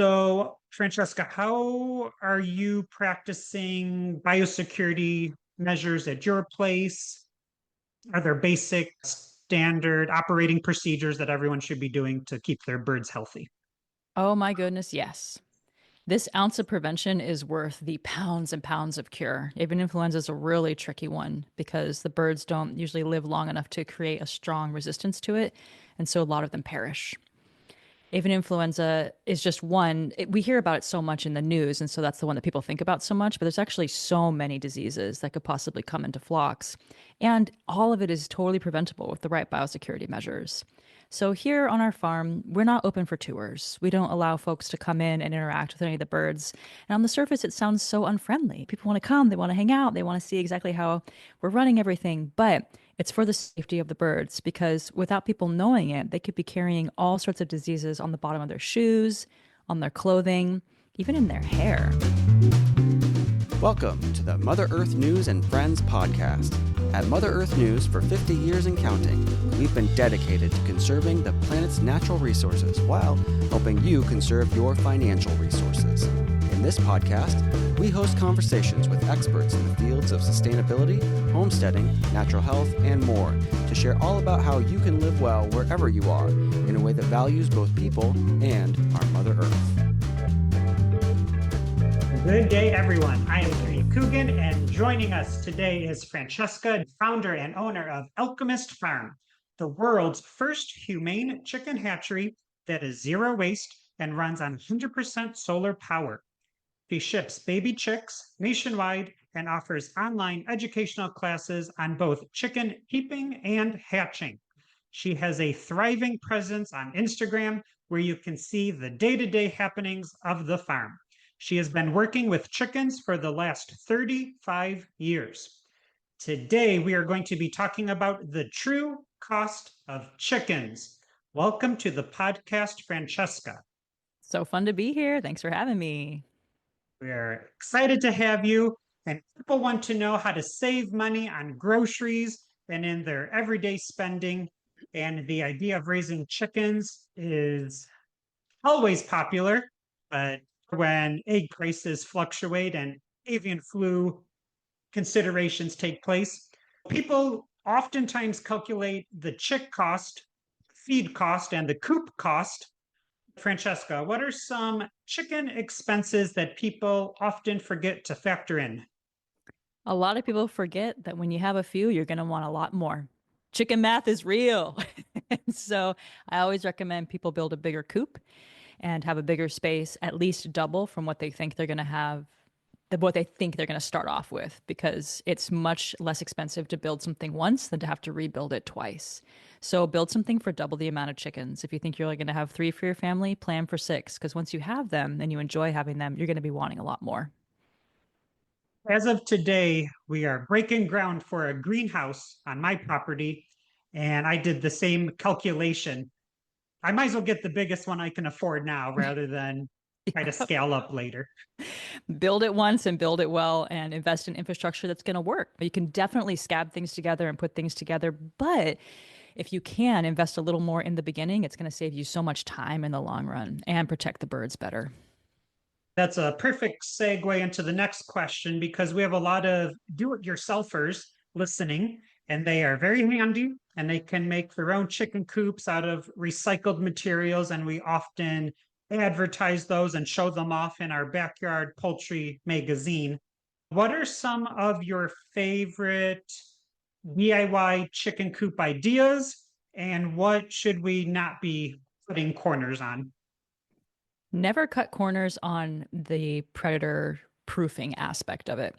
So, Francesca, how are you practicing biosecurity measures at your place? Are there basic standard operating procedures that everyone should be doing to keep their birds healthy? Oh my goodness, yes. This ounce of prevention is worth the pounds and pounds of cure. Avian influenza is a really tricky one because the birds don't usually live long enough to create a strong resistance to it, and so a lot of them perish. Avian influenza is just one. We hear about it so much in the news, and so that's the one that people think about so much. But there's actually so many diseases that could possibly come into flocks, and all of it is totally preventable with the right biosecurity measures. So here on our farm, we're not open for tours. We don't allow folks to come in and interact with any of the birds. And on the surface, it sounds so unfriendly. People want to come, they want to hang out, they want to see exactly how we're running everything. But it's for the safety of the birds because without people knowing it, they could be carrying all sorts of diseases on the bottom of their shoes, on their clothing, even in their hair. Welcome to the Mother Earth News and Friends podcast. At Mother Earth News for 50 years and counting, we've been dedicated to conserving the planet's natural resources while helping you conserve your financial resources. In this podcast, we host conversations with experts in the fields of sustainability, homesteading, natural health, and more to share all about how you can live well wherever you are in a way that values both people and our Mother Earth. Good day, everyone. I am Kenny Coogan, and joining us today is Francesca, founder and owner of Alchemist Farm, the world's first humane chicken hatchery that is zero waste and runs on 100% solar power. She ships baby chicks nationwide and offers online educational classes on both chicken keeping and hatching. She has a thriving presence on Instagram where you can see the day-to-day happenings of the farm. She has been working with chickens for the last 35 years. Today, we are going to be talking about the true cost of chickens. Welcome to the podcast, Francesca. So fun to be here. Thanks for having me. We're excited to have you, and people want to know how to save money on groceries and in their everyday spending. And the idea of raising chickens is always popular, but when egg prices fluctuate and avian flu considerations take place, people oftentimes calculate the chick cost, feed cost, and the coop cost. Francesca, what are some chicken expenses that people often forget to factor in? A lot of people forget that when you have a few, you're going to want a lot more. Chicken math is real. So I always recommend people build a bigger coop and have a bigger space, at least double from what they think they're going to have, what they think they're going to start off with, because it's much less expensive to build something once than to have to rebuild it twice. So build something for double the amount of chickens. If you think you're only going to have 3 for your family, plan for 6, because once you have them and you enjoy having them, you're going to be wanting a lot more. As of today, we are breaking ground for a greenhouse on my property, and I did the same calculation. I might as well get the biggest one I can afford now rather than try to scale up later. Build it once and build it well and invest in infrastructure that's going to work. You can definitely scab things together and put things together, but if you can invest a little more in the beginning, it's going to save you so much time in the long run and protect the birds better. That's a perfect segue into the next question because we have a lot of do-it-yourselfers listening, and they are very handy and they can make their own chicken coops out of recycled materials. And we often advertise those and show them off in our backyard poultry magazine. What are some of your favorite DIY chicken coop ideas, and what should we not be putting corners on? Never cut corners on the predator proofing aspect of it.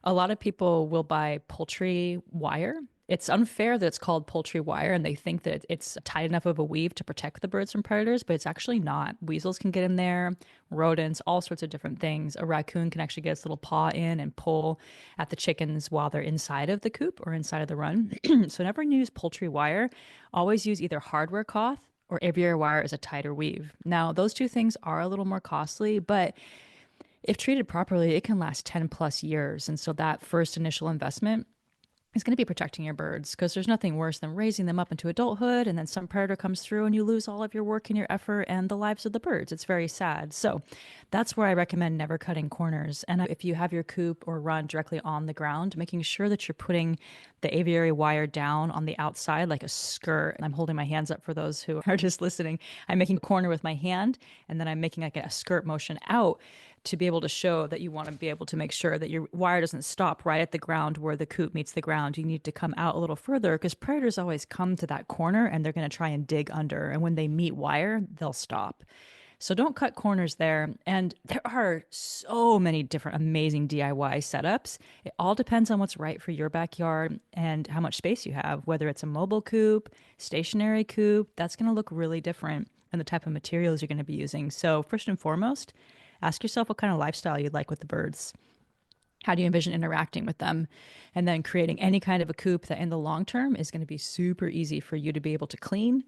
A lot of people will buy poultry wire. It's unfair that it's called poultry wire and they think that it's tight enough of a weave to protect the birds from predators, but it's actually not. Weasels can get in there, rodents, all sorts of different things. A raccoon can actually get its little paw in and pull at the chickens while they're inside of the coop or inside of the run. So never use poultry wire. Always use either hardware cloth or aviary wire is a tighter weave. Now, those two things are a little more costly, but if treated properly, it can last 10 plus years. And so that first initial investment is going to be protecting your birds, because there's nothing worse than raising them up into adulthood and then some predator comes through and you lose all of your work and your effort and the lives of the birds. It's very sad. So that's where I recommend never cutting corners. And if you have your coop or run directly on the ground, making sure that you're putting the aviary wire down on the outside like a skirt. And I'm holding my hands up for those who are just listening. I'm making a corner with my hand and then I'm making like a skirt motion out to be able to show that you want to be able to make sure that your wire doesn't stop right at the ground where the coop meets the ground. You need to come out a little further because predators always come to that corner and they're going to try and dig under. And when they meet wire, they'll stop. So don't cut corners there. And there are so many different amazing DIY setups. It all depends on what's right for your backyard and how much space you have, whether it's a mobile coop, stationary coop, that's going to look really different, and the type of materials you're going to be using. So first and foremost, ask yourself what kind of lifestyle you'd like with the birds. How do you envision interacting with them? And then creating any kind of a coop that in the long term is going to be super easy for you to be able to clean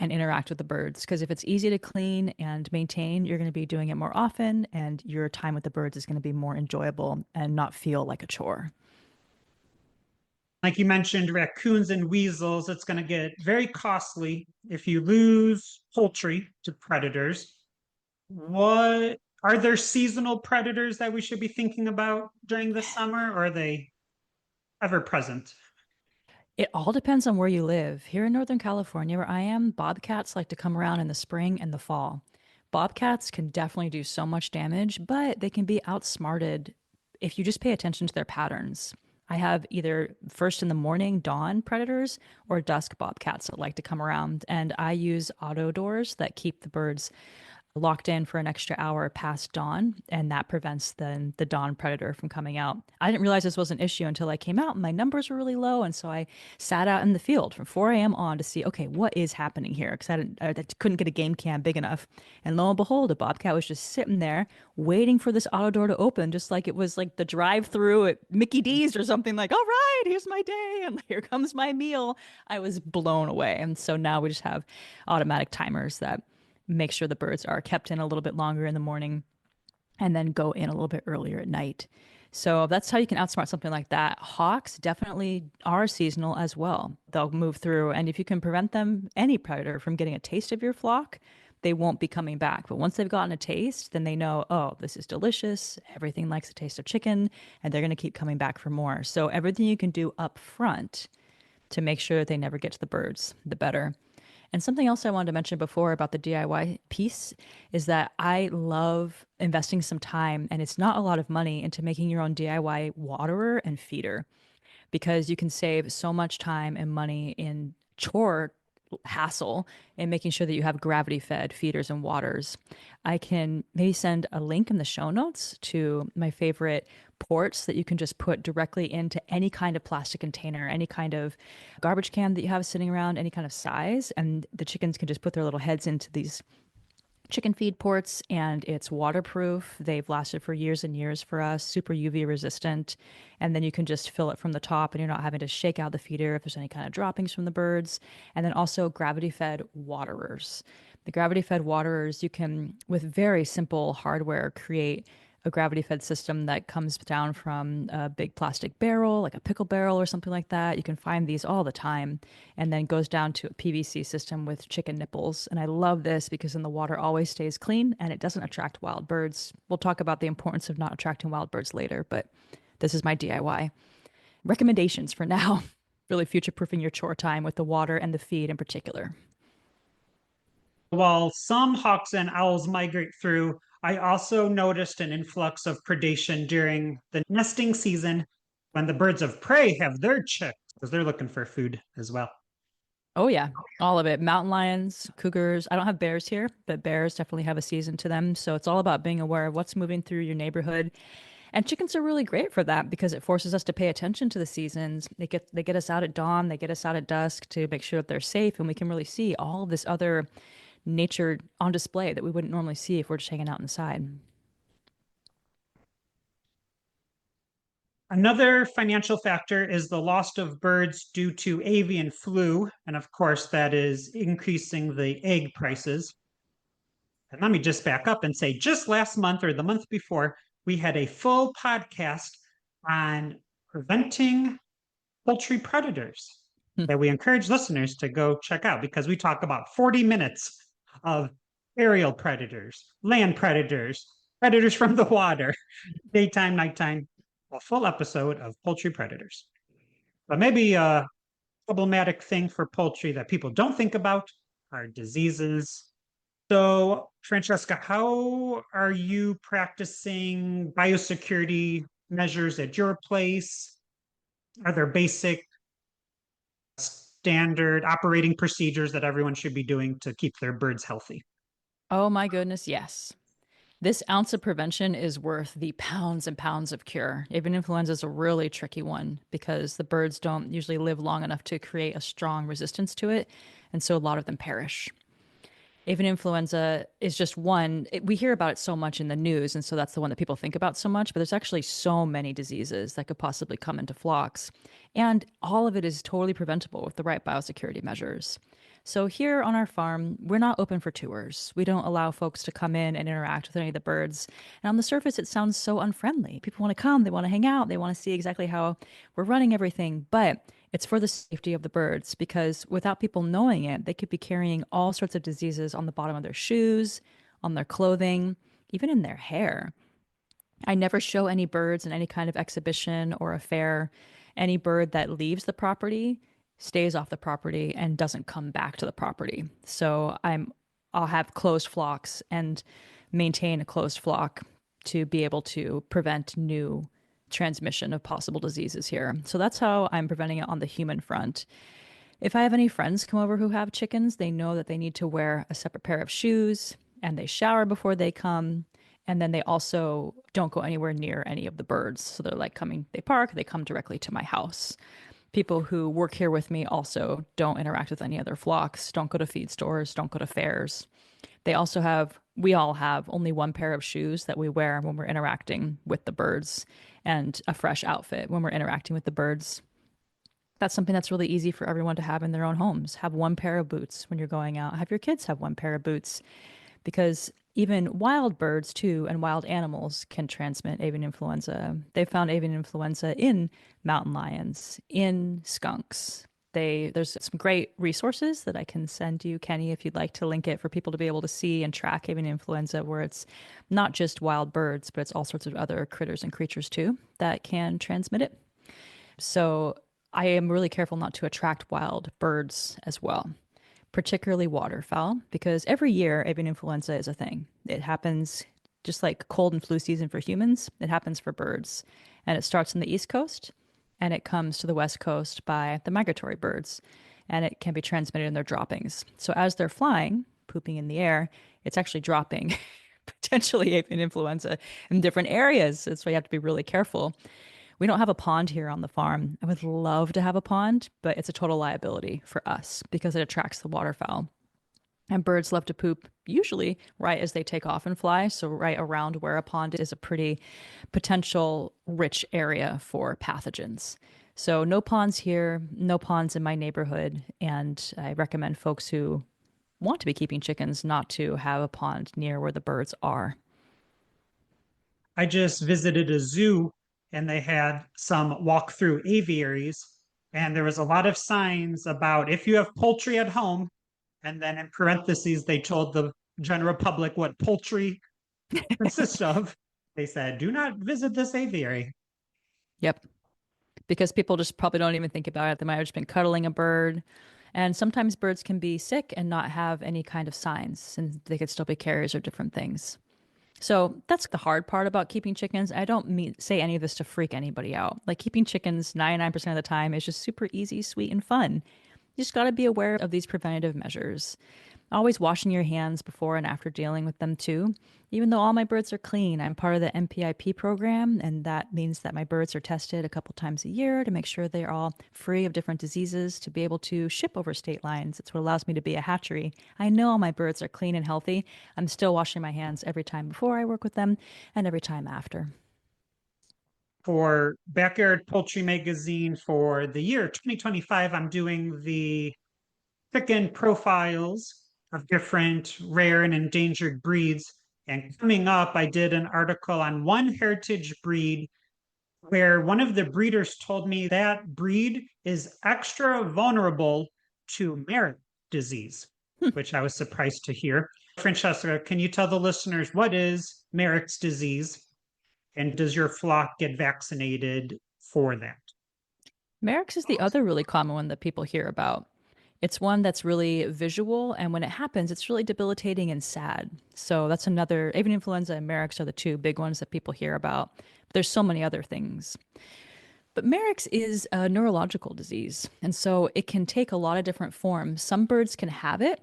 and interact with the birds. Because if it's easy to clean and maintain, you're going to be doing it more often and your time with the birds is going to be more enjoyable and not feel like a chore. Like you mentioned, raccoons and weasels, it's going to get very costly if you lose poultry to predators. What are there seasonal predators that we should be thinking about during the summer, or are they ever present? It all depends on where you live. Here in Northern California, where I am, bobcats like to come around in the spring and the fall. Bobcats can definitely do so much damage, but they can be outsmarted if you just pay attention to their patterns. I have either first in the morning dawn predators or dusk bobcats that like to come around, and I use auto doors that keep the birds locked in for an extra hour past dawn, and that prevents the dawn predator from coming out. I didn't realize this was an issue until I came out and my numbers were really low, and so I sat out in the field from 4 a.m. on to see, okay, what is happening here, because I couldn't get a game cam big enough. And lo and behold, a bobcat was just sitting there waiting for this auto door to open, just like it was like the drive-through at Mickey D's or something. Like, all right, here's my day and here comes my meal. I was blown away. And so now we just have automatic timers that make sure the birds are kept in a little bit longer in the morning and then go in a little bit earlier at night. So that's how you can outsmart something like that. Hawks definitely are seasonal as well. They'll move through, and if you can prevent them, any predator, from getting a taste of your flock, they won't be coming back. But once they've gotten a taste, then they know, oh, this is delicious. Everything likes the taste of chicken, and they're going to keep coming back for more. So everything you can do up front to make sure that they never get to the birds, the better. And something else I wanted to mention before about the DIY piece is that I love investing some time, and it's not a lot of money, into making your own DIY waterer and feeder, because you can save so much time and money in chore hassle in making sure that you have gravity fed feeders and waters. I can maybe send a link in the show notes to my favorite ports that you can just put directly into any kind of plastic container, any kind of garbage can that you have sitting around, any kind of size. And the chickens can just put their little heads into these chicken feed ports, and it's waterproof. They've lasted for years and years for us, super UV resistant. And then you can just fill it from the top and you're not having to shake out the feeder if there's any kind of droppings from the birds. And then also gravity fed waterers. The gravity fed waterers, you can, with very simple hardware, create a gravity fed system that comes down from a big plastic barrel, like a pickle barrel or something like that. You can find these all the time, and then goes down to a PVC system with chicken nipples. And I love this because then the water always stays clean and it doesn't attract wild birds. We'll talk about the importance of not attracting wild birds later, but this is my DIY recommendations for now. Really future proofing your chore time with the water and the feed in particular. While some hawks and owls migrate through, I also noticed an influx of predation during the nesting season when the birds of prey have their chicks, because they're looking for food as well. Oh, yeah, all of it. Mountain lions, cougars. I don't have bears here, but bears definitely have a season to them. So it's all about being aware of what's moving through your neighborhood. And chickens are really great for that because it forces us to pay attention to the seasons. They get us out at dawn, they get us out at dusk to make sure that they're safe, and we can really see all of this other nature on display that we wouldn't normally see if we're just hanging out inside. Another financial factor is the loss of birds due to avian flu. And of course, that is increasing the egg prices. And let me just back up and say, just last month or the month before, we had a full podcast on preventing poultry predators Hmm. that we encourage listeners to go check out because we talk about 40 minutes of aerial predators, land predators, predators from the water, daytime, nighttime, a full episode of poultry predators. But maybe a problematic thing for poultry that people don't think about are diseases. So, Francesca, how are you practicing biosecurity measures at your place? Are there basic standard operating procedures that everyone should be doing to keep their birds healthy? Oh my goodness, yes. This ounce of prevention is worth the pounds and pounds of cure. Avian influenza is a really tricky one because the birds don't usually live long enough to create a strong resistance to it. And so a lot of them perish. Avian influenza is just one. We hear about it so much in the news, and so that's the one that people think about so much. But there's actually so many diseases that could possibly come into flocks. And all of it is totally preventable with the right biosecurity measures. So here on our farm, we're not open for tours. We don't allow folks to come in and interact with any of the birds. And on the surface, it sounds so unfriendly. People want to come, they want to hang out, they want to see exactly how we're running everything. But it's for the safety of the birds because without people knowing it, they could be carrying all sorts of diseases on the bottom of their shoes, on their clothing, even in their hair. I never show any birds in any kind of exhibition or a fair. Any bird that leaves the property stays off the property and doesn't come back to the property. So I'll have closed flocks and maintain a closed flock to be able to prevent new transmission of possible diseases here. So that's how I'm preventing it on the human front. If I have any friends come over who have chickens, they know that they need to wear a separate pair of shoes and they shower before they come. And then they also don't go anywhere near any of the birds. So they're like coming, they park, they come directly to my house. People who work here with me also don't interact with any other flocks, don't go to feed stores, don't go to fairs. We all have only one pair of shoes that we wear when we're interacting with the birds and a fresh outfit when we're interacting with the birds. That's something that's really easy for everyone to have in their own homes. Have one pair of boots when you're going out. Have your kids have one pair of boots because even wild birds too and wild animals can transmit avian influenza. They found avian influenza in mountain lions, in skunks. There's some great resources that I can send you, Kenny, if you'd like to link it for people to be able to see and track avian influenza, where it's not just wild birds, but it's all sorts of other critters and creatures too that can transmit it. So I am really careful not to attract wild birds as well, particularly waterfowl, because every year avian influenza is a thing. It happens just like cold and flu season for humans, it happens for birds. And it starts on the East Coast and it comes to the West Coast by the migratory birds. And it can be transmitted in their droppings. So as they're flying, pooping in the air, it's actually dropping potentially avian influenza in different areas. That's why you have to be really careful. We don't have a pond here on the farm. I would love to have a pond, but it's a total liability for us because it attracts the waterfowl. And birds love to poop usually right as they take off and fly. So, right around where a pond is a pretty potential rich area for pathogens. So, no ponds here, no ponds in my neighborhood. And I recommend folks who want to be keeping chickens not to have a pond near where the birds are. I just visited a zoo and they had some walk-through aviaries, and there was a lot of signs about if you have poultry at home, and then in parentheses, they told the general public what poultry consists of. They said, do not visit this aviary. Yep. Because people just probably don't even think about it. They might have just been cuddling a bird. And sometimes birds can be sick and not have any kind of signs, and they could still be carriers of different things. So that's the hard part about keeping chickens. I don't say any of this to freak anybody out. Like keeping chickens 99% of the time is just super easy, sweet, and fun. You just got to be aware of these preventative measures. Always washing your hands before and after dealing with them too. Even though all my birds are clean, I'm part of the MPIP program, and that means that my birds are tested a couple times a year to make sure they're all free of different diseases to be able to ship over state lines. It's what allows me to be a hatchery. I know all my birds are clean and healthy. I'm still washing my hands every time before I work with them and every time after. For Backyard Poultry Magazine for the year 2025, I'm doing the chicken profiles of different rare and endangered breeds. And coming up, I did an article on one heritage breed where one of the breeders told me that breed is extra vulnerable to Marek disease, which I was surprised to hear. Francesca, can you tell the listeners what is Marek's disease, and does your flock get vaccinated for that? Marek's is the other really common one that people hear about. It's one that's really visual, and when it happens, it's really debilitating and sad. So that's another, avian influenza and Marek's are the two big ones that people hear about. But there's so many other things. But Marek's is a neurological disease, and so it can take a lot of different forms. Some birds can have it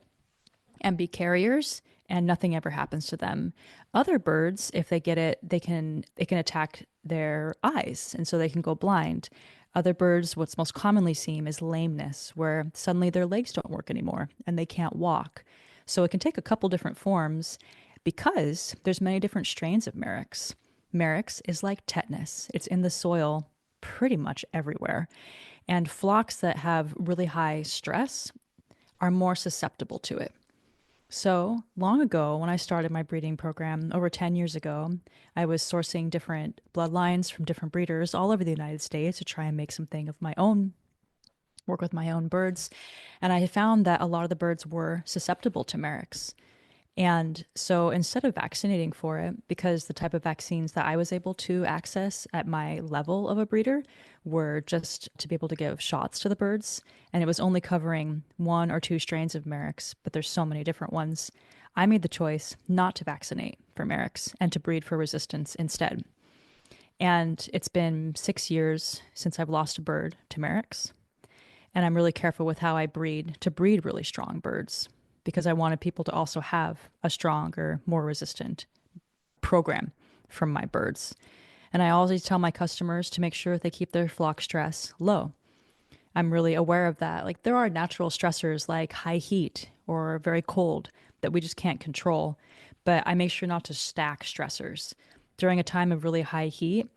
and be carriers, and nothing ever happens to them. Other birds, if they get it, it can attack their eyes, and so they can go blind. Other birds, what's most commonly seen is lameness, where suddenly their legs don't work anymore and they can't walk. So it can take a couple different forms because there's many different strains of Marek's. Marek's is like tetanus. It's in the soil pretty much everywhere. And flocks that have really high stress are more susceptible to it. So long ago, when I started my breeding program over 10 years ago, I was sourcing different bloodlines from different breeders all over the United States to try and make something of my own, work with my own birds. And I found that a lot of the birds were susceptible to Marek's. And so instead of vaccinating for it, because the type of vaccines that I was able to access at my level of a breeder were just to be able to give shots to the birds, and it was only covering one or two strains of Marek's, but there's so many different ones. I made the choice not to vaccinate for Marek's and to breed for resistance instead. And it's been 6 years since I've lost a bird to Marek's. And I'm really careful with how I breed to breed really strong birds because I wanted people to also have a stronger, more resistant program from my birds. And I always tell my customers to make sure they keep their flock stress low. I'm really aware of that. Like there are natural stressors like high heat or very cold that we just can't control, but I make sure not to stack stressors. During a time of really high heat,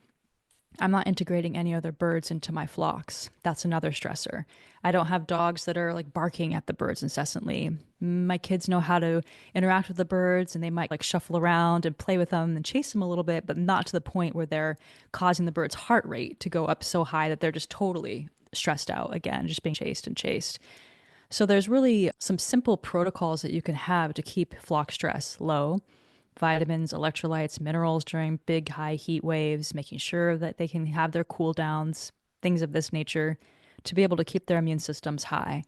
I'm not integrating any other birds into my flocks. That's another stressor. I don't have dogs that are like barking at the birds incessantly. My kids know how to interact with the birds and they might like shuffle around and play with them and chase them a little bit, but not to the point where they're causing the bird's heart rate to go up so high that they're just totally stressed out again, just being chased and chased. So there's really some simple protocols that you can have to keep flock stress low. Vitamins, electrolytes, minerals during big high heat waves, making sure that they can have their cool downs, things of this nature to be able to keep their immune systems high.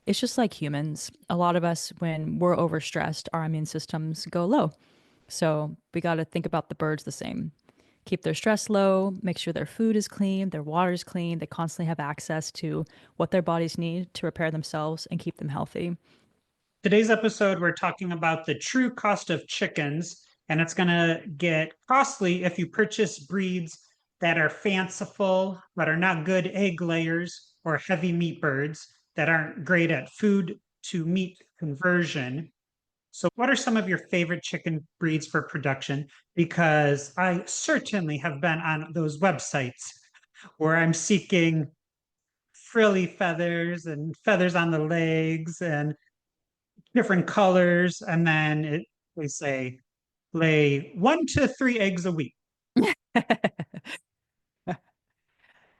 It's just like humans. A lot of us, when we're overstressed, our immune systems go low. So we got to think about the birds the same. Keep their stress low, make sure their food is clean, their water is clean, they constantly have access to what their bodies need to repair themselves and keep them healthy. Today's episode, we're talking about the true cost of chickens, and it's going to get costly if you purchase breeds that are fanciful, but are not good egg layers, or heavy meat birds that aren't great at food to meat conversion. So, what are some of your favorite chicken breeds for production? Because I certainly have been on those websites where I'm seeking frilly feathers and feathers on the legs and different colors, and then they say lay 1 to 3 eggs a week.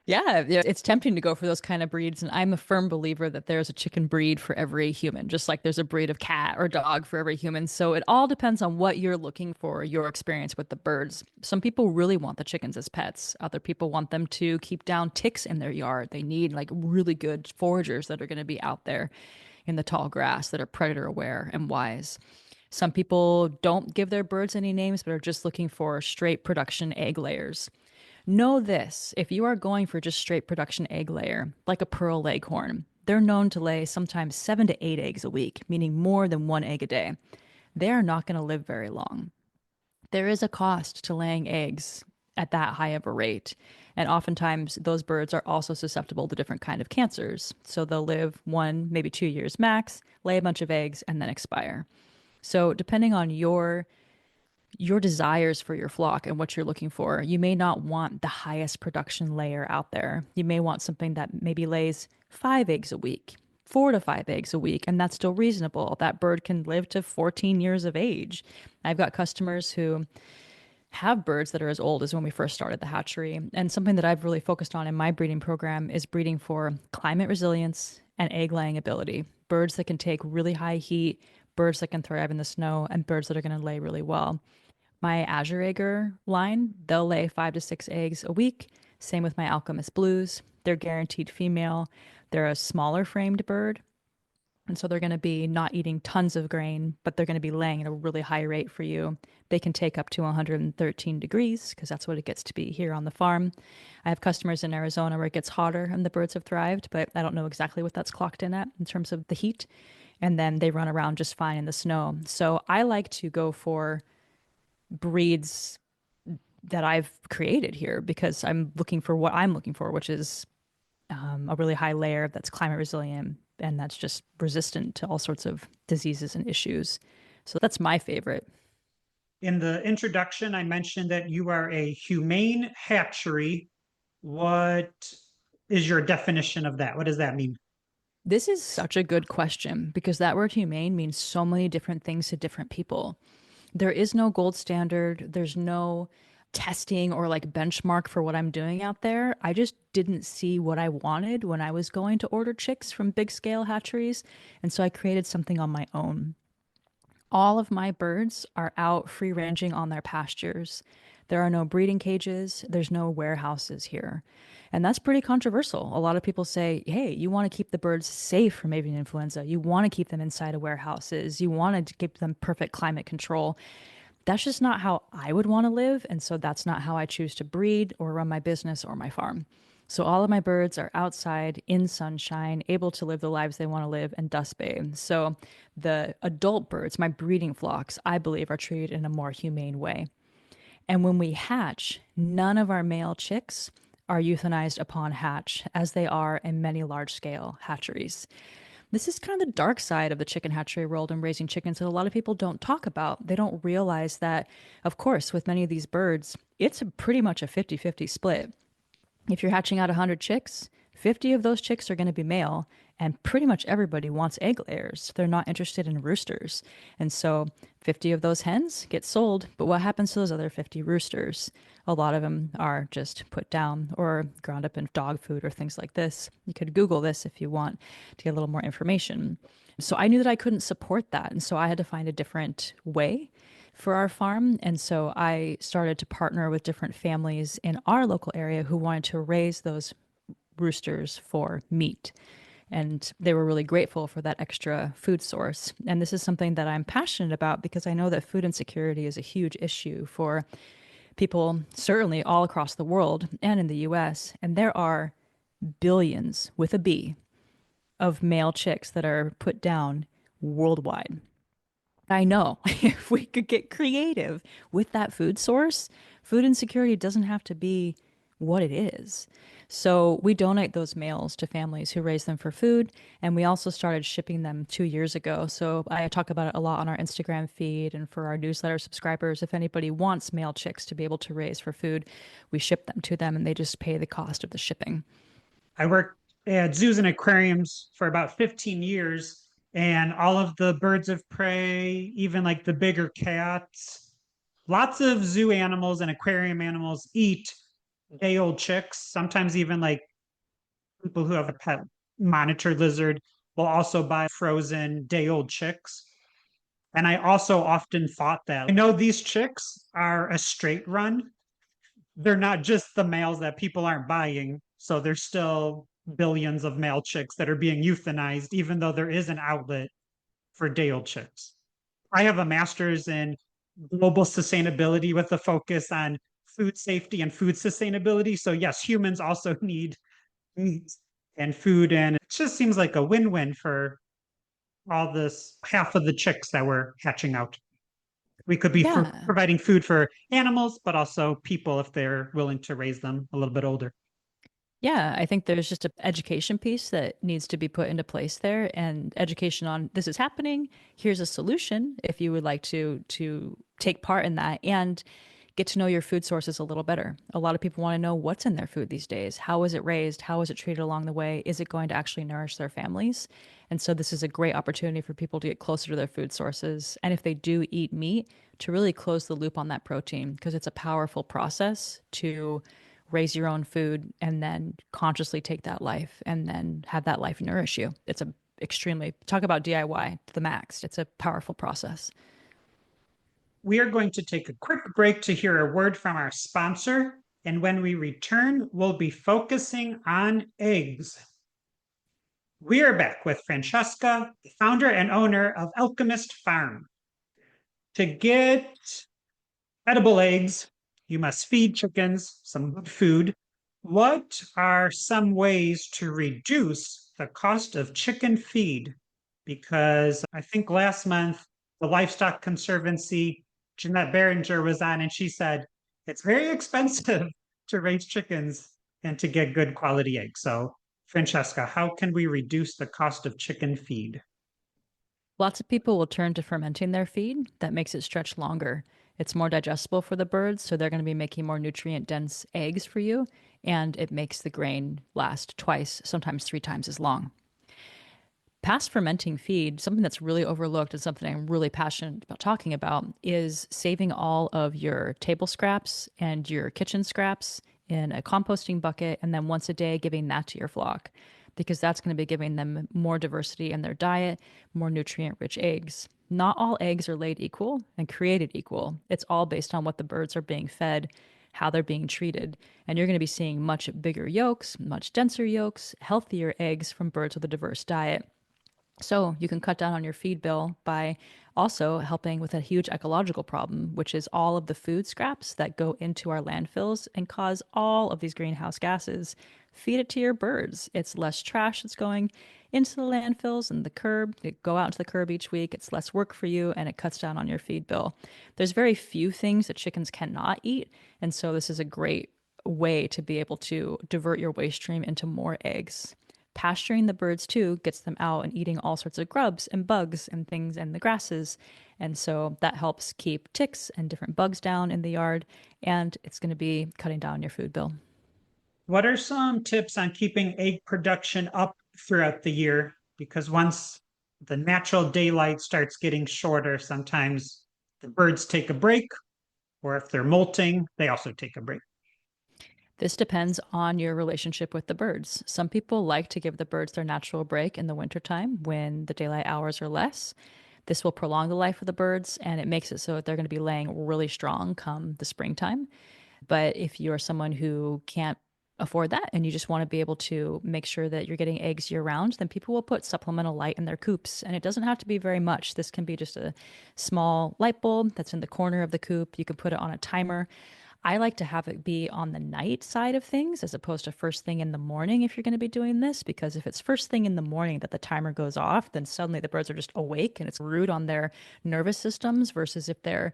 Yeah, it's tempting to go for those kind of breeds. And I'm a firm believer that there's a chicken breed for every human, just like there's a breed of cat or dog for every human. So it all depends on what you're looking for, your experience with the birds. Some people really want the chickens as pets. Other people want them to keep down ticks in their yard. They need like really good foragers that are going to be out there in the tall grass that are predator aware and wise. Some people don't give their birds any names, but are just looking for straight production egg layers. Know this, if you are going for just straight production egg layer, like a pearl leghorn, they're known to lay sometimes 7 to 8 eggs a week, meaning more than 1 egg a day. They are not going to live very long. There is a cost to laying eggs at that high of a rate. And oftentimes those birds are also susceptible to different kind of cancers. So they'll live 1, maybe 2 years max, lay a bunch of eggs, and then expire. So depending on your desires for your flock and what you're looking for, you may not want the highest production layer out there. You may want something that maybe lays 5 eggs a week, 4 to 5 eggs a week, and that's still reasonable. That bird can live to 14 years of age. I've got customers who have birds that are as old as when we first started the hatchery. And something that I've really focused on in my breeding program is breeding for climate resilience and egg laying ability. Birds that can take really high heat, birds that can thrive in the snow, and birds that are going to lay really well. My Azure Egger line, they'll lay 5 to 6 eggs a week. Same with my Alchemist Blues. They're guaranteed female. They're a smaller framed bird. And so they're going to be not eating tons of grain, but they're going to be laying at a really high rate for you. They can take up to 113 degrees because that's what it gets to be here on the farm. I have customers in Arizona where it gets hotter and the birds have thrived, but I don't know exactly what that's clocked in at in terms of the heat. And then they run around just fine in the snow. So I like to go for breeds that I've created here because I'm looking for what I'm looking for, which is a really high layer that's climate resilient and that's just resistant to all sorts of diseases and issues. So that's my favorite. In the introduction, I mentioned that you are a humane hatchery. What is your definition of that? What does that mean? This is such a good question because that word humane means so many different things to different people. There is no gold standard. There's no testing or like benchmark for what I'm doing out there. I just didn't see what I wanted when I was going to order chicks from big scale hatcheries. And so I created something on my own. All of my birds are out free ranging on their pastures. There are no breeding cages. There's no warehouses here. And that's pretty controversial. A lot of people say, hey, you want to keep the birds safe from avian influenza. You want to keep them inside of warehouses. You want to keep them perfect climate control. That's just not how I would want to live. And so that's not how I choose to breed or run my business or my farm. So all of my birds are outside in sunshine, able to live the lives they want to live and dust bathe. So the adult birds, my breeding flocks, I believe are treated in a more humane way. And when we hatch, none of our male chicks are euthanized upon hatch, as they are in many large scale hatcheries. This is kind of the dark side of the chicken hatchery world and raising chickens that a lot of people don't talk about. They don't realize that, of course, with many of these birds, it's pretty much a 50-50 split. If you're hatching out 100 chicks, 50 of those chicks are going to be male, and pretty much everybody wants egg layers. They're not interested in roosters. And so 50 of those hens get sold, but what happens to those other 50 roosters? A lot of them are just put down or ground up in dog food or things like this. You could Google this if you want to get a little more information. So I knew that I couldn't support that. And so I had to find a different way for our farm. And so I started to partner with different families in our local area who wanted to raise those roosters for meat. And they were really grateful for that extra food source. And this is something that I'm passionate about because I know that food insecurity is a huge issue for people, certainly all across the world and in the US. And there are billions, with a B, of male chicks that are put down worldwide. I know if we could get creative with that food source, food insecurity doesn't have to be what it is. So we donate those males to families who raise them for food. And we also started shipping them 2 years ago. So I talk about it a lot on our Instagram feed and for our newsletter subscribers. If anybody wants male chicks to be able to raise for food, we ship them to them and they just pay the cost of the shipping. I worked at zoos and aquariums for about 15 years, and all of the birds of prey, even like the bigger cats, lots of zoo animals and aquarium animals eat day old chicks. Sometimes even like people who have a pet monitor lizard will also buy frozen day old chicks. And I also often thought that I know these chicks are a straight run. They're not just the males that people aren't buying. So there's still billions of male chicks that are being euthanized, even though there is an outlet for day old chicks. I have a master's in global sustainability with a focus on food safety and food sustainability. So yes, humans also need meat and food. And it just seems like a win-win for all this half of the chicks that we're hatching out. We could be Yeah. providing food for animals, but also people if they're willing to raise them a little bit older. Yeah, I think there's just an education piece that needs to be put into place there and education on this is happening. Here's a solution if you would like to take part in that. And Get to know your food sources a little better. A lot of people want to know what's in their food these days. How is it raised? How is it treated along the way? Is it going to actually nourish their families? And so this is a great opportunity for people to get closer to their food sources. And if they do eat meat, to really close the loop on that protein, because it's a powerful process to raise your own food and then consciously take that life and then have that life nourish you. It's a extremely, talk about DIY to the max. It's a powerful process. We are going to take a quick break to hear a word from our sponsor. And when we return, we'll be focusing on eggs. We are back with Francesca, the founder and owner of Alchemist Farm. To get edible eggs, you must feed chickens some good food. What are some ways to reduce the cost of chicken feed? Because I think last month, the Livestock Conservancy, Jeanette Behringer was on, and she said, it's very expensive to raise chickens and to get good quality eggs. So, Francesca, how can we reduce the cost of chicken feed? Lots of people will turn to fermenting their feed. That makes it stretch longer. It's more digestible for the birds, so they're going to be making more nutrient dense eggs for you, and it makes the grain last twice, sometimes 3 times as long. Past fermenting feed, something that's really overlooked and something I'm really passionate about talking about, is saving all of your table scraps and your kitchen scraps in a composting bucket, and then once a day giving that to your flock, because that's going to be giving them more diversity in their diet, more nutrient rich eggs. Not all eggs are laid equal and created equal. It's all based on what the birds are being fed, how they're being treated. And you're going to be seeing much bigger yolks, much denser yolks, healthier eggs from birds with a diverse diet. So you can cut down on your feed bill by also helping with a huge ecological problem, which is all of the food scraps that go into our landfills and cause all of these greenhouse gases. Feed it to your birds. It's less trash that's going into the landfills and the curb. You go out into the curb each week. It's less work for you, and it cuts down on your feed bill. There's very few things that chickens cannot eat, and so this is a great way to be able to divert your waste stream into more eggs. Pasturing the birds too gets them out and eating all sorts of grubs and bugs and things and the grasses. And so that helps keep ticks and different bugs down in the yard, and it's going to be cutting down your food bill. What are some tips on keeping egg production up throughout the year? Because once the natural daylight starts getting shorter, sometimes the birds take a break, or if they're molting, they also take a break. This depends on your relationship with the birds. Some people like to give the birds their natural break in the wintertime when the daylight hours are less. This will prolong the life of the birds, and it makes it so that they're going to be laying really strong come the springtime. But if you're someone who can't afford that and you just want to be able to make sure that you're getting eggs year round, then people will put supplemental light in their coops. And it doesn't have to be very much. This can be just a small light bulb that's in the corner of the coop. You can put it on a timer. I like to have it be on the night side of things as opposed to first thing in the morning if you're going to be doing this, because if it's first thing in the morning that the timer goes off, then suddenly the birds are just awake and it's rude on their nervous systems, versus if the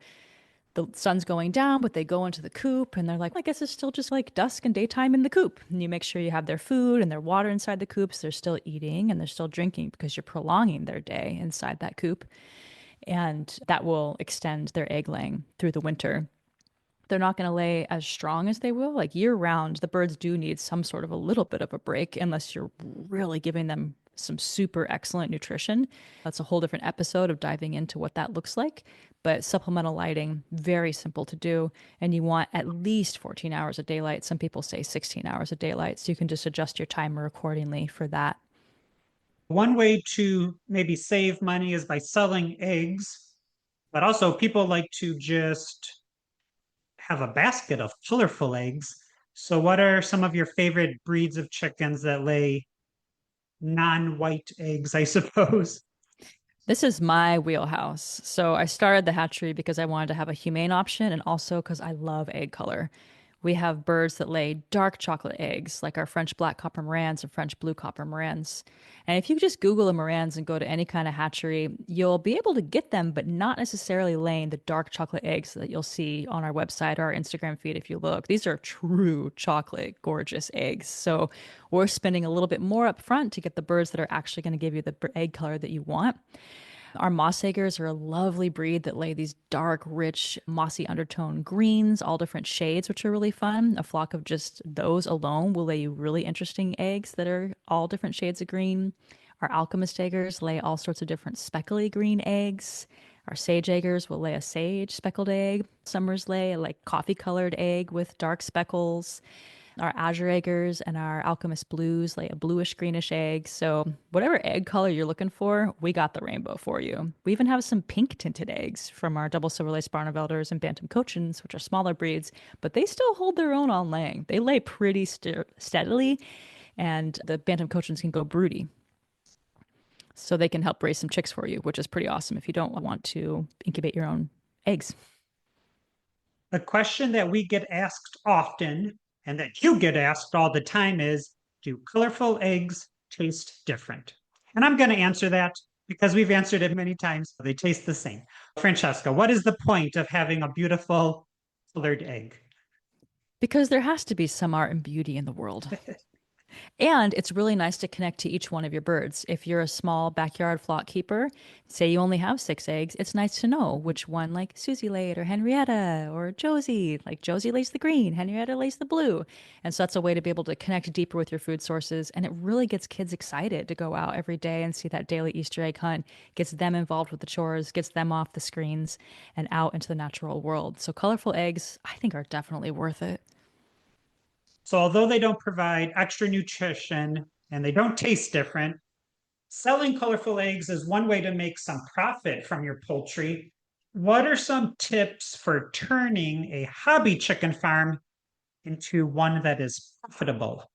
sun's going down, but they go into the coop and they're like, I guess it's still just like dusk and daytime in the coop. And you make sure you have their food and their water inside the coops. They're still eating and they're still drinking because you're prolonging their day inside that coop. And that will extend their egg laying through the winter. They're not going to lay as strong as they will. Like year round, the birds do need some sort of a little bit of a break unless you're really giving them some super excellent nutrition. That's a whole different episode of diving into what that looks like. But supplemental lighting, very simple to do. And you want at least 14 hours of daylight. Some people say 16 hours of daylight. So you can just adjust your timer accordingly for that. One way to maybe save money is by selling eggs, but also people like to just have a basket of colorful eggs. So what are some of your favorite breeds of chickens that lay non-white eggs, I suppose? This is my wheelhouse. So I started the hatchery because I wanted to have a humane option and also because I love egg color. We have birds that lay dark chocolate eggs, like our French black copper Morans and French blue copper Morans. And if you just Google a Morans and go to any kind of hatchery, you'll be able to get them, but not necessarily laying the dark chocolate eggs that you'll see on our website or our Instagram feed if you look. These are true chocolate, gorgeous eggs. So we're spending a little bit more up front to get the birds that are actually going to give you the egg color that you want. Our moss eggers are a lovely breed that lay these dark, rich, mossy undertone greens, all different shades, which are really fun. A flock of just those alone will lay you really interesting eggs that are all different shades of green. Our alchemist eggers lay all sorts of different speckly green eggs. Our sage eggers will lay a sage speckled egg. Summers lay a like coffee colored egg with dark speckles. Our azure eggers and our alchemist blues lay a bluish greenish egg. So whatever egg color you're looking for, we got the rainbow for you. We even have some pink tinted eggs from our double silver lace Barn of Elders and Bantam Cochins, which are smaller breeds, but they still hold their own on laying. They lay pretty steadily, and the Bantam Cochins can go broody. So they can help raise some chicks for you, which is pretty awesome if you don't want to incubate your own eggs. A question that we get asked often and that you get asked all the time is, do colorful eggs taste different? And I'm going to answer that because we've answered it many times. They taste the same. Francesca, what is the point of having a beautiful colored egg? Because there has to be some art and beauty in the world. And it's really nice to connect to each one of your birds. If you're a small backyard flock keeper, say you only have 6 eggs, it's nice to know which one, like Susie laid, or Henrietta, or Josie. Like Josie lays the green, Henrietta lays the blue. And so that's a way to be able to connect deeper with your food sources. And it really gets kids excited to go out every day and see that daily Easter egg hunt, gets them involved with the chores, gets them off the screens and out into the natural world. So colorful eggs, I think, are definitely worth it. So, although they don't provide extra nutrition and they don't taste different, selling colorful eggs is one way to make some profit from your poultry. What are some tips for turning a hobby chicken farm into one that is profitable?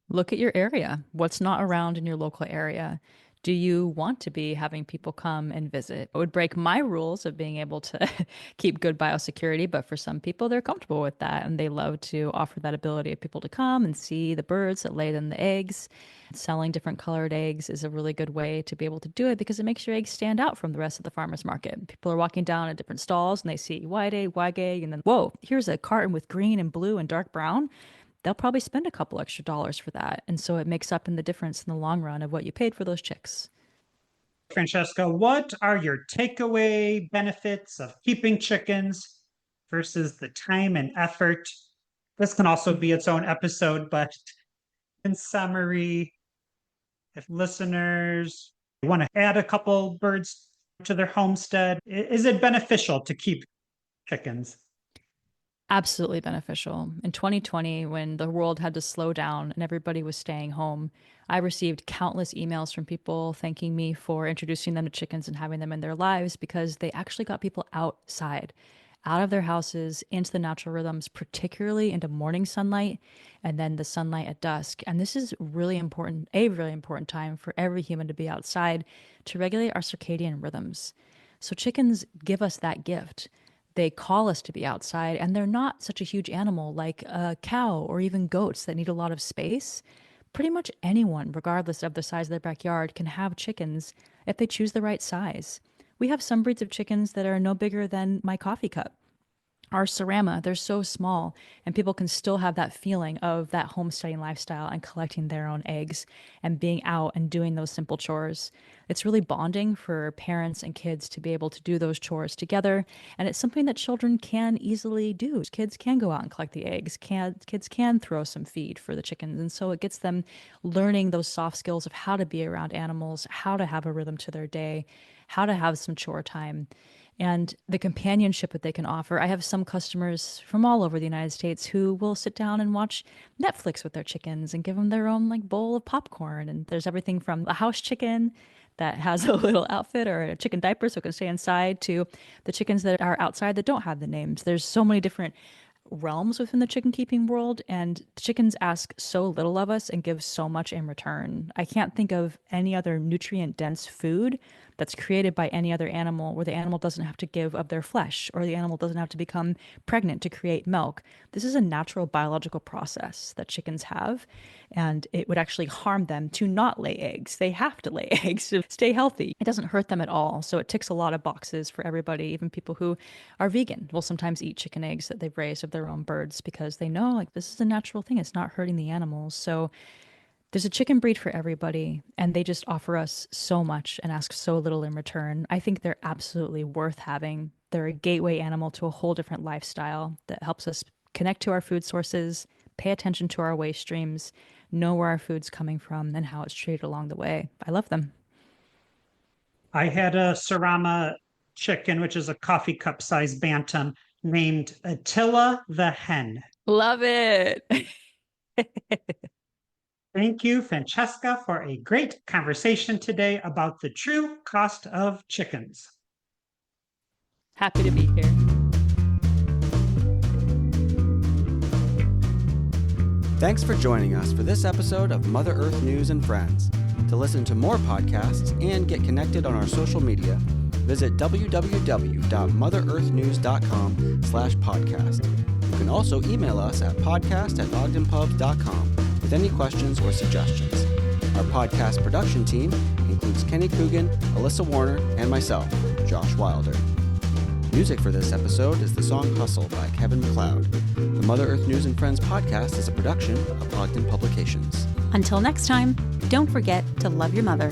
Look at your area. What's not around in your local area? Do you want to be having people come and visit? It would break my rules of being able to keep good biosecurity, but for some people, they're comfortable with that and they love to offer that ability of people to come and see the birds that lay them the eggs. Selling different colored eggs is a really good way to be able to do it because it makes your eggs stand out from the rest of the farmer's market. People are walking down at different stalls and they see white egg, and then, whoa, here's a carton with green and blue and dark brown. They'll probably spend a couple extra dollars for that. And so it makes up in the difference in the long run of what you paid for those chicks. Francesca, what are your takeaway benefits of keeping chickens versus the time and effort? This can also be its own episode, but in summary, if listeners want to add a couple birds to their homestead, is it beneficial to keep chickens? Absolutely beneficial. In 2020, when the world had to slow down and everybody was staying home, I received countless emails from people thanking me for introducing them to chickens and having them in their lives because they actually got people outside, out of their houses, into the natural rhythms, particularly into morning sunlight and then the sunlight at dusk. And this is really important, a really important time for every human to be outside to regulate our circadian rhythms. So chickens give us that gift. They call us to be outside, and they're not such a huge animal like a cow or even goats that need a lot of space. Pretty much anyone, regardless of the size of their backyard, can have chickens if they choose the right size. We have some breeds of chickens that are no bigger than my coffee cup. Our cerama, they're so small, and people can still have that feeling of that homesteading lifestyle and collecting their own eggs and being out and doing those simple chores. It's really bonding for parents and kids to be able to do those chores together, and it's something that children can easily do. Kids can go out and collect the eggs. Kids can throw some feed for the chickens, and so it gets them learning those soft skills of how to be around animals, how to have a rhythm to their day, how to have some chore time and the companionship that they can offer. I have some customers from all over the United States who will sit down and watch Netflix with their chickens and give them their own like bowl of popcorn. And there's everything from a house chicken that has a little outfit or a chicken diaper so it can stay inside to the chickens that are outside that don't have the names. There's so many different realms within the chicken keeping world, and chickens ask so little of us and give so much in return. I can't think of any other nutrient dense food that's created by any other animal where the animal doesn't have to give of their flesh or the animal doesn't have to become pregnant to create milk. This is a natural biological process that chickens have, and it would actually harm them to not lay eggs. They have to lay eggs to stay healthy. It doesn't hurt them at all. So it ticks a lot of boxes for everybody. Even people who are vegan will sometimes eat chicken eggs that they've raised of their own birds because they know like this is a natural thing. It's not hurting the animals. So There's a chicken breed for everybody, and they just offer us so much and ask so little in return. I think they're absolutely worth having. They're a gateway animal to a whole different lifestyle that helps us connect to our food sources, pay attention to our waste streams, know where our food's coming from, and how it's treated along the way. I love them. I had a Sarama chicken, which is a coffee cup size bantam, named Attila the hen. Love it. Thank you, Francesca, for a great conversation today about the true cost of chickens. Happy to be here. Thanks for joining us for this episode of Mother Earth News and Friends. To listen to more podcasts and get connected on our social media, visit www.motherearthnews.com/podcast. You can also email us at podcast@ogdenpub.com with any questions or suggestions. Our podcast production team includes Kenny Coogan, Alyssa Warner, and myself, Josh Wilder. Music for this episode is the song Hustle by Kevin MacLeod. The Mother Earth News and Friends podcast is a production of Ogden Publications. Until next time, don't forget to love your mother.